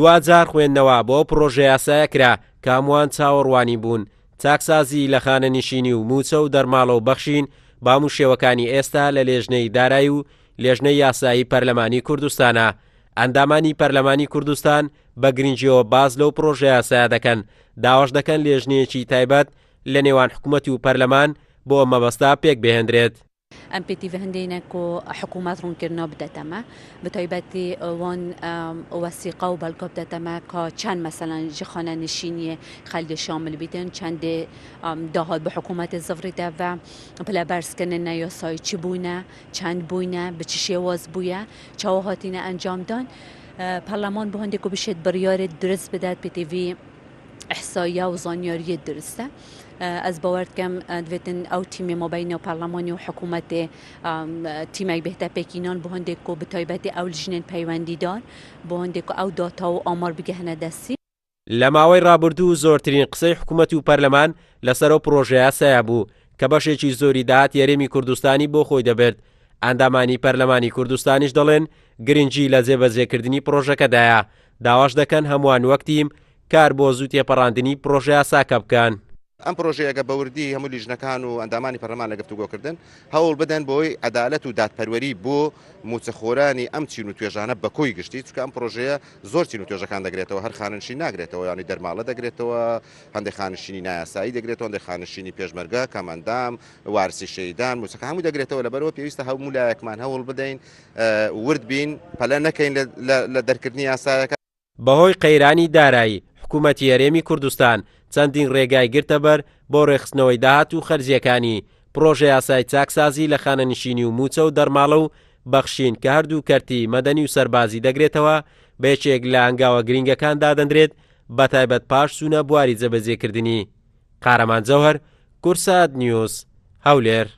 دوجار خوێندنەوە بۆ پرۆژە یاسایە کرا کە هەمووان چاوەڕوانی بوون. چاکسازی لە خانەنشینی و موچە و دەرماڵە و بەخشین باموو شێوەکانی ئێستا لە لێژنەی دارایی و لێژنەی یاسایی پەرلەمانی کوردستانە. ئەندامانی پەرلەمانی کوردستان بە گرنگیەوە باز لەو پرۆژە یاسایە دەکەن، داواش دەکەن لێژنەیەکی تایبەت لە نێوان حکوومەتی و پەرلەمان بۆ مەبەستا پێک بهێنرێت. ام پی تی هندینه کو حکومت رون کرنا بدتما به تایبەتی وان وثیقه و بلکه بدتما که چند مثلا خانه نشینی خلد شامل بیدن چند داهات به حکومت زفریده و پلا برس کنن یاسای چی بوینه چند بوینه به چی شواز بویه چاوهاتینه انجام دان پارلمان به هنده که بشید بریار درست بدد پی تی وی احصاییه و زانیاری درسته. از باورد کم دویتن او تیمی ما بین پارلمانی و حکومت تیمی بهتر پکینان به هنده که به تایبەتی او لجنین پیوندی دار به هنده که او داتا و آمار بگهنه دستی. لە ماوەی ڕابردوو زۆرترین قسەی حکوومەت و پەرلەمان لەسەر ئەو پرۆژە یاسایە بوو کە بەشێکی زۆری داهات یاریمی کوردستانی بۆ خۆی دەبێت. ئەندامانی پەرلەمانی کوردستانیش دەڵێن گرنگی لە جێبەجێکردنی پرۆژەکەدایە، داواش دەکەن هەمووان وەک تیم کار بۆ زوو تێپەڕاندنی پرۆژە یاساکە بکەن. ئەم پرۆژەیەکە بەوردی هەموو لیژنەکان و ئەندامانی پەرلەمان لە گفتوگۆکردن هەوڵ بدەن بۆی عەدالەت و دادپەروەری بۆ موچەخۆرانی ئەم چین و توێژانە بە کۆی گشتی، چونکە ئەم پرۆژەیە زۆر چین و توێژەکان دەگرێتەوە، هەر خانشین ناگرێتەوە، یانی دەرماڵە دەگرێتەوە، هەندێک خانشینی نایاسایی دەگرێتەوە، هەندێک خانشینی پێشمەرگە، کەمەندام، وارسی شەیدان، موچەکە هەموو دەگرێتەوە. لەبەرەوە پێویستە هەموو لایەکمان هەوڵ بدەین ورد بین، پەلە نەکەین لە دەرکردنی یاسایەکە. بەهۆی قەیرانی دارایی حکوومەتی هەرێمی کوردستان چەندین ڕێگای گرتە بەر بۆ ڕێخستنەوەی داهات و خەرجیەکانی پرۆژە یاسای چاکسازی لە خانەنشینی و موچە و دەرماڵە و بەخشین کە هەردوو کەرتی مەدەنی و سەربازی دەگرێتەوە بەیەکێک لە ئەنگاوە گرنگەکان دادەنرێت بەتایبەت پاش چوونە بواری جێبەجێکردنی. قارەمان جەوهەر، کورسات نیوز، هەولێر.